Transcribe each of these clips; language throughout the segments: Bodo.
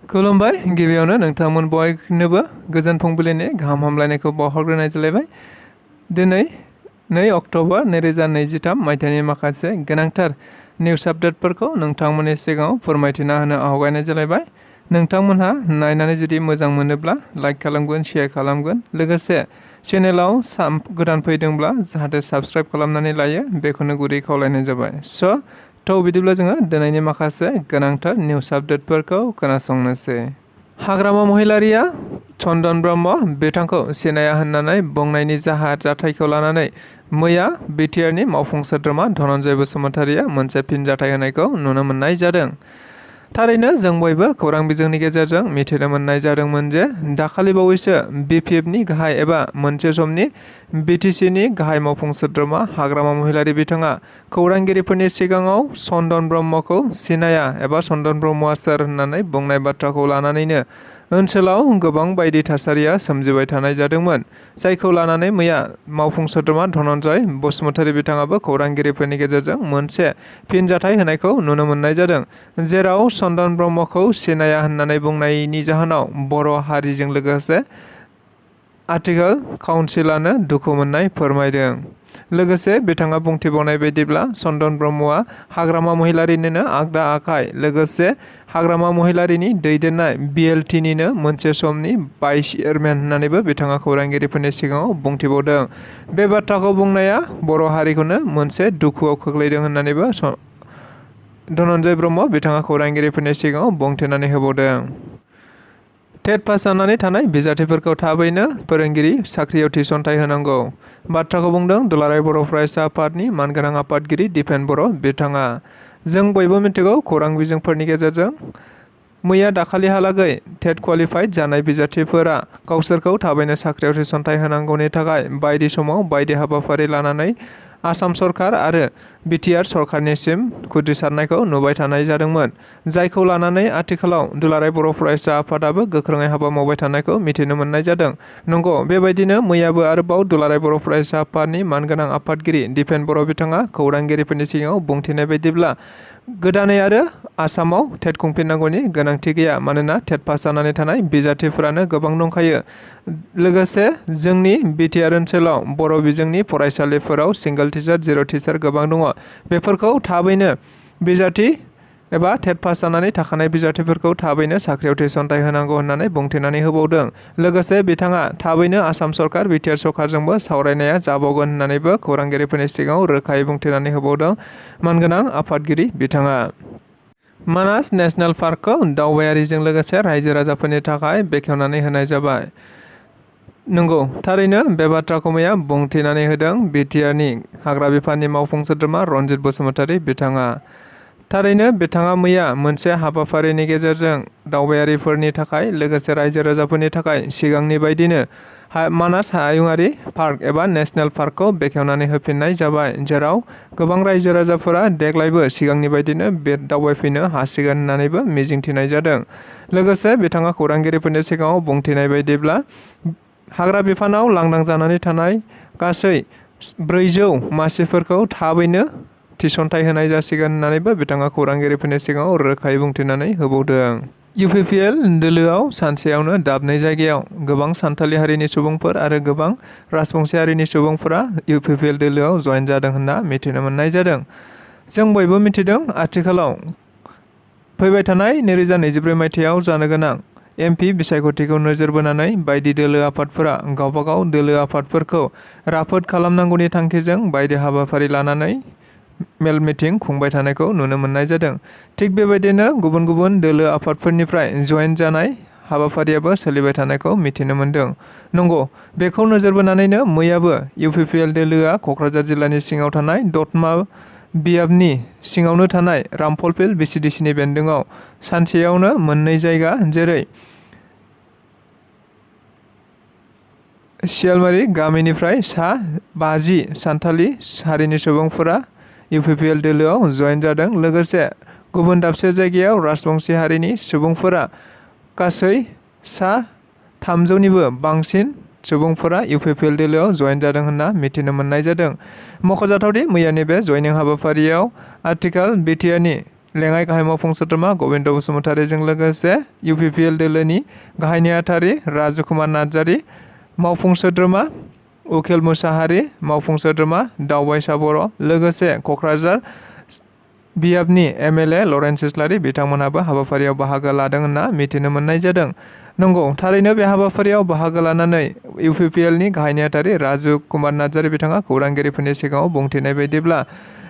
खुलुमबाय गिबियावनो नोंथांमोन बयनोबो गोजोन फुंबिलिनि गाहाम हामलायनायखौ बावहरग्रोनाय जालायबाय। दिनै 2 अक्ट'बर 2023 मायथाइनि माखासे गोनांथार निउस आपडेटफोरखौ नोंथांमोननि सिगाङाव फोरमायथिना होनो आवगायनाय जालायबाय। नोंथांमोनहा नायनानै जुदि मोजां मोनोब्ला लाइक खालामगोन, शेयार खालामगोन, लोगोसे चेनेलाव गोदान फैदोंब्ला जाहाथे साबस्क्राइब खालामनानै लायो बेखौनो गुरै खावलायनाय जाबाय। बिदिब्ला जोङो दिनैनि माखासे गोनांथार निउस आपडेटफोरखौ खोनासंनोसै। हाग्रामा महिलारिया चन्दन ब्रह्म बिथांखौ सिनाया होननानै बुंनायनि जाथायखौ लानानै मैया बिटिआरनि मावफुं सोद्रोमा धनन्जय बसुमतारीया मोनसे फिनजाथाय होनायखौ नुनो मोननाय जादों। थारैनो जों बयबो खौरां बिजोंनि गेजेरजों मिथिनो मोननाय जादोंमोन जे दाखालि बावैसो बिपिएफनि गाहाय एबा मोनसे समनि बिटिसिनि गाहाय मावफुं सोद्रोमा हाग्रामा महिलारि बिथाङा खौरांगिरिफोरनि सिगाङाव चन्दन ब्रह्मखौ सिनाया एबा चन्दन ब्रह्मआ सोर होननानै बुंनाय बाथ्राखौ लानानैनो ओनसोलाव गोबां बायदि थासारिया सोमजिबाय थानाय जादोंमोन, जायखौ लानानै मैया मावफुं सोद्रोमा धनन्जय बसुमतारी बिथाङाबो खौरांगिरिफोरनि गेजेरजों मोनसे फिनजाथाय होनायखौ नुनो मोननाय जादों, जेराव चन्दन ब्रह्मखौ सिनाया होननानै बुंनायनि जाहोनाव बर' हारिजों लोगोसे आर्टिकल काउन्सिलानो दुखु मोननाय फोरमायदों। लोगोसे बिथाङा बुंथिबावनाय बायदिब्ला चन्दन ब्रह्मआ हाग्रामा महिलारिनिनो आगदा आखाइ, लोगोसे हाग्रामा महिलारिनि दैदेननाय बिएलटिनिनो मोनसे समनि भाइस चेयारमेन होननानैबो बिथाङा खौरांगिरिफोरनि सिगाङाव बुंथिबावदों। बे बाथ्राखौ बुंनाया बर' हारिखौनो मोनसे दुखुआव खोख्लैदों होननानैबो धनन्जय ब्रह्म बिथाङा खौरांगिरिफोरनि सिगाङाव बुंथिनानै होबावदों। टेट पास जानानै थानाय बिजाथिफोरखौ थाबैनो फोरोंगिरि साख्रियाव थिसनथाइ होनांगौ बाथ्राखौ बुंदों दुलाराय बर' फरायसा आफादनि मानगोनां आफादगिरि दिपेन बर' बिथाङा। जों बयबो मिथिगौ खौरां बिजोंफोरनि गेजेरजों मैया दाखालिहालागै टेट क्वालिफाइड जानाय बिजाथिफोरा गावसोरखौ थाबैनो साख्रियाव थिसनथाइ होनांगौनि थाखाय बायदि समाव बायदि हाबाफारि लानानै आसाम सरकार आरो बिटिआर सरकारनिसिम खुद्रिसारनायखौ नुबाय थानाय जादोंमोन, जायखौ लानानै आथिखालाव दुलाराय बर' फरायसा आफादाबो गोख्रोङै हाबा मावबाय थानायखौ मिथिनो मोननाय जादों। नंगौ, बेबायदिनो मैयाबो आरोबाव दुलाराय बर' फरायसा आफादनि मानगोनां आफादगिरि दिपेन बर' बिथाङा खौरांगिरिफोरनि सिगाङाव बुंथिनाय बायदिब्ला गोदानै आरो आसामाव टेट खुंफिननांगौनि गोनांथि गैया, मानोना टेट पास जानानै थानाय बिजाथिफोरानो गोबां दंखायो। लोगोसे जोंनि बिटिआर ओनसोलाव बर' बिजोंनि फरायसालिफोराव सिंगल टिचार, जिर' टिचार गोबां दङ। बेफोरखौ थाबैनो बिजाथि एबा टेट पास जानानै थाखानाय बिजाथिफोरखौ थाबैनो साख्रियाव थिसनथाइ होनांगौ होननानै बुंथिनानै होबावदों। लोगोसे बिथाङा थाबैनो आसाम सरकार बिटिआर सरकारजोंबो सावरायनाया जाबावगोन होननानैबो खौरांगिरिफोरनि सिगाङाव रोखायै बुंथिनानै होबावदों मानगोनां आफादगिरि बिथाङा। मानास नेसनेल पार्कखौ दावबायारिजों लोगोसे रायजो राजाफोरनि थाखाय बेखेवनानै होनाय जाबाय। नंगौ, थारैनो बे बाथ्राखौ मैया बुंथिनानै होदों बिटिआरनि हाग्रा बिफाननि मावफुं सोद्रोमा रनजित बसुमतारी बिथाङा। थारैनो बिथाङा मैया मोनसे हाबाफारिनि गेजेरजों दावबायारिफोरनि थाखाय लोगोसे रायजो राजाफोरनि थाखाय सिगांनि बायदिनो मानास हायुङारि पार्क एबा नेसनेल पार्कखौ बेखेवनानै होफिननाय जाबाय, जेराव गोबां रायजो राजाफोरा देग्लायबो सिगांनि बायदिनो दावबायफैनो हासिगोन होननानैबो मिजिंथिनाय जादों। लोगोसे बिथाङा खौरांगिरिफोरनि सिगाङाव बुंथिनाय बायदिब्ला हाग्रा बिफानाव लांदां जानानै थानाय गासै 400 मासिफोरखौ थाबैनो थिसनथाइ होनाय जासिगोन होननानैबो बिथाङा खौरांगिरिफोरनि सिगाङाव रोखायै बुंथिनानै होबावदों। इउपिपिएल दोलोआव सानसेयावनो दाबनै जायगायाव गोबां सानथालि हारिनि सुबुंफोर आरो गोबां राजबंसि हारिनि सुबुंफोरा इउपिपिएल दोलोआव जयेन जादों होनना मिथिनो मोननाय जादों। जों बयबो मिथिदों आथिखालाव फैबाय थानाय 2024 मायथाइयाव जानो गोनां एमपि बिसायख'थिखौ नोजोर बोनानै बायदि दोलो आफादफोरा गावबागाव दोलो आफादफोरखौ राफोद खालामनांगौनि थांखिजों बायदि हाबाफारि लानानै मेल मिटिं खुंबाय थानायखौ नुनो मोननाय जादों। थिग बेबायदिनो गुबुन गुबुन दोलो आफादफोरनिफ्राय जयेन जानाय हाबाफारियाबो सोलिबाय थानायखौ मिथिनो मोन्दों। नंगौ, बेखौ नोजोर बोनानैनो मैयाबो इउपिपिएल दोलोआ क'क्राझार जिल्लानि सिङाव थानाय दतमा बियाबनि सिङावनो थानाय रामफलफिल बिसिडिसिनि बेन्दोङाव सानसेयावनो मोननै जायगा जेरै सियालमारि गामिनिफ्राय सा 50 सानथालि हारिनि सुबुंफोरा इउपिपिएल दोलोआव जयेन जादों। लोगोसे गुबुन दाबसे जायगायाव राजबंसि हारिनि सुबुंफोरा गासै सा 300निबो बांसिन सुबुंफोरा इउपिपिएल दोलोआव जयेन जादों होनना मिथिनो मोननाय जादों। मख'जाथावदि मैयानि बे जयनिं हाबाफारियाव आथिखाल बिटिआरनि लेङाइ गाहाय मावफुं सोद्रोमा गबिन्द बसुमतारीजों लोगोसे UPPL दोलोनि गाहाय नेहाथारि राजकुमार नार्जारी, मावफुं सोद्रोमा उखिल मुसाहारि, मावफुं सोद्रोमा दावबायसा बर', लोगोसे क'क्राझार बियाबनि MLA लरेन्स इस्लारि बिथांमोनहाबो हाबाफारियाव बाहागो लादों होनना मिथिनो मोननाय जादों। नंगौ, थारैनो बे हाबाफारियाव बाहागो लानानै UPPLनि गाहाय नेहाथारि राजकुमार नार्जारी बिथाङा खौरांगिरिफोरनि सिगाङाव बुंथिनाय बायदिब्ला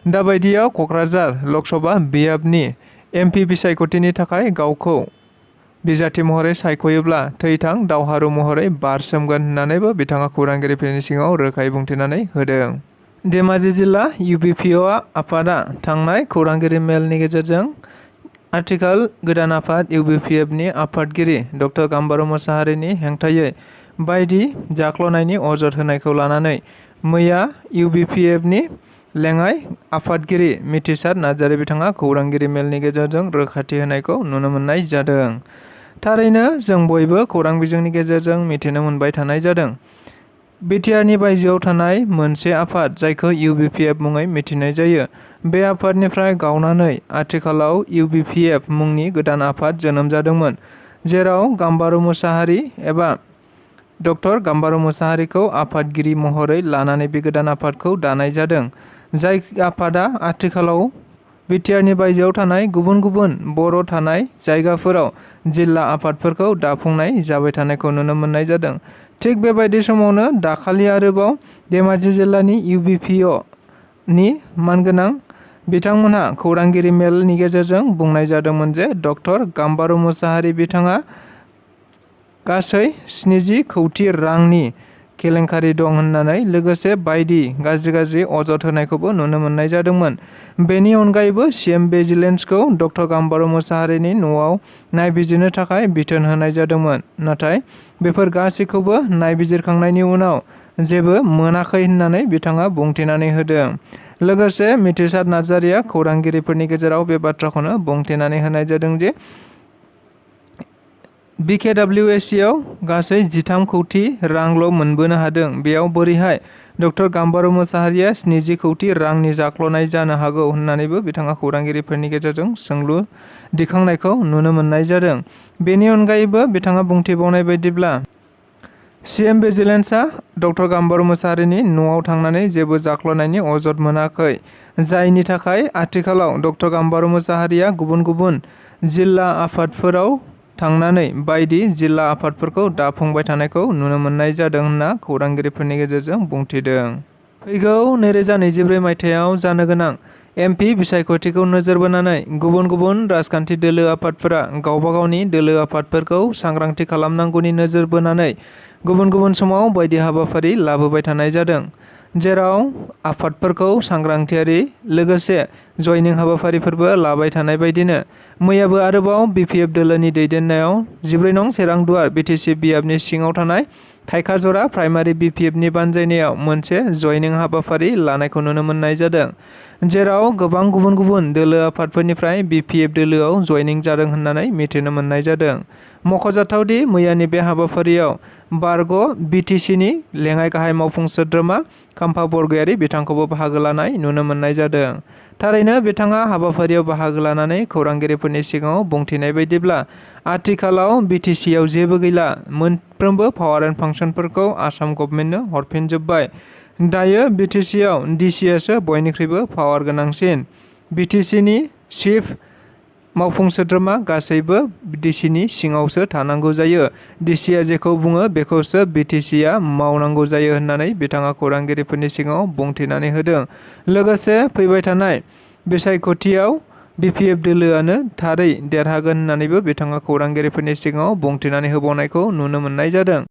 दाबायदियाव क'क्राझार लकसभा बियाबनि MP बिसायख'थिनि थाखाय गावखौ बिजाथि महरै सायख'योब्ला थैथां दावहारु महरै बारसोमगोन होननानैबो बिथाङा खौरांगिरिफोरनि सिगाङाव रोखायै बुंथिनानै होदों। धेमाजि जिल्ला UPPO आफादा थांनाय खौरांगिरि मेलनि गेजेरजों आथिखाल गोदान आफाद UPPFनि आफादगिरि डक्टर गाम्बारु मोसाहारिनि हेंथायै बायदि जाख्ल'नायनि अजद होनायखौ लानानै मैया UPPFनि लेङाइ आफादगिरि मिथिसार नार्जारी बिथाङा खौरांगिरि मेलनि गेजेरजों रोखाथि होनायखौ नुनो मोननाय जादों। थारैनो जों बयबो खौरां बिजोंनि गेजेरजों मिथिनो मोनबाय थानाय जादों। बिटिआरनि बायजोआव थानाय मोनसे आफाद जायखौ UPPF मुङै मिथिनाय जायो, बे आफादनिफ्राय गावनानै आथिखालाव UPPF मुंनि गोदान आफाद जोनोम जादोंमोन, जेराव गाम्बारु मोसाहारि एबा डक्टर गाम्बारु मोसाहारिखौ आफादगिरि महरै लानानै बे गोदान आफादखौ दानाय जादों। जाय आफादा आथिखालाव बिटिआरनि बायजोआव थानाय गुबुन गुबुन बर' थानाय जायगाफोराव जिल्ला आफादफोरखौ दाफुंनाय जाबाय थानायखौ नुनो मोननाय जादों। थिग बेबायदि समावनो दाखालि आरोबाव धेमाजि जिल्लानि UPPOनि मानगोनां बिथांमोनहा खौरांगिरि मेलनि गेजेरजों बुंनाय जादोंमोन जे डक्टर गाम्बारु मोसाहारि बिथाङा गासै 70 कौटि रांनि केलेंकारि दं होननानै लोगोसे बायदि गाज्रि अजद होनायखौबो नुनो मोननाय जादोंमोन। बेनि अनगायैबो CM भिजिलेन्सखौ डक्टर गाम्बारु मोसाहारिनि न'आव नायबिजिरनो थाखाय बिथोन होनाय जादोंमोन, नाथाय बेफोर गासैखौबो नायबिजिरखांनायनि उनाव जेबो मोनाखै होननानै बिथाङा बुंथिनानै होदों। लोगोसे मिथिसार नार्जारीया खौरांगिरिफोरनि गेजेराव बे बाथ्राखौनो बुंथिनानै होनाय जादों जे BKWSCआव गासै 13 कौटि रांल' मोनबोनो हादों, बेयाव बोरैहाय डक्टर गाम्बारु मोसाहारिया 70 कौटि रांनि जाख्ल'नाय जानो हागौ होननानैबो बिथाङा खौरांगिरिफोरनि गेजेरजों सोंलु दिखांनायखौ नुनो मोननाय जादों। बेनि अनगायैबो बिथाङा बुंथिबावनाय बायदिब्ला CM भिजिलेन्सआ डक्टर गाम्बारु मोसाहारिनि न'आव थांनानै जेबो जाख्ल'नायनि अजद मोनाखै, जायनि थाखाय आथिखालाव डक्टर गाम्बारु मोसाहारिया गुबुन गुबुन जिल्ला आफादफोराव थांनानै बायदि जिल्ला आफादफोरखौ दाफुंबाय थानायखौ नुनो मोननाय जादों होनना खौरांगिरिफोरनि गेजेरजों बुंथिदों। फैगौ 2024 मायथाइयाव जानो गोनां MP बिसायख'थिखौ नोजोर बोनानै गुबुन गुबुन राजखान्थि दोलो आफादफोरा गावबा गावनि दोलो आफादफोरखौ सांग्रांथि खालामनांगौनि नोजोर बोनानै गुबुन गुबुन समाव बायदि हाबाफारि लाबोबाय थानाय जादों, जेराव आफादफोरखौ सांग्रांथियारि लोगोसे जयनिं हाबाफारिफोरबो लाबाय थानाय बायदिनो मैयाबो आरोबाव BPF दोलोनि दैदेननायाव 14 नं सेरांदुवार BTC बियाबनि सिङाव थानाय थाइखाजरा प्राइमारि BPFनि बानजायनायाव मोनसे जयनिं हाबाफारि लानायखौ नुनो मोननाय जादों, जेराव गोबां गुबुन गुबुन दोलो आफादफोरनिफ्राय BPF दोलोआव जयनिं जादों होननानै मिथिनो मोननाय जादों। मख'जाथावदि मैयानि बे हाबाफारियाव बारग' BTCनि लेङाइ गाहाय मावफुं सोद्रोमा खाम्फा बरगयारी बिथांखौबो बाहागो लानाय नुनो मोननाय जादों। थारैनो बिथाङा हाबाफारियाव बाहागो लानानै खौरांगिरिफोरनि सिगाङाव बुंथिनाय बायदिब्ला आथिखालाव BTCआव जेबो गैला, मोनफ्रोमबो पावार एन्ड फांसनफोरखौ आसाम गभर्नमेन्टनो हरफिनजोब्बाय। दायो BTCआव DCआसो बयनिख्रुइबो पावार गोनांसिन। BTCनि चिफ मावफुं सोद्रोमा गासैबो DCनि सिङावसो थानांगौ जायो। DCआ जेखौ बुङो बेखौसो BTCआ मावनांगौ जायो होननानै बिथाङा खौरांगिरिफोरनि सिगाङाव बुंथिनानै होदों। लोगोसे फैबाय थानाय बिसायख'थियाव BPF दोलोआनो थारै देरहागोन होननानैबो बिथाङा खौरांगिरिफोरनि सिगाङाव बुंथिनानै होबावनायखौ नुनो मोननाय जादों।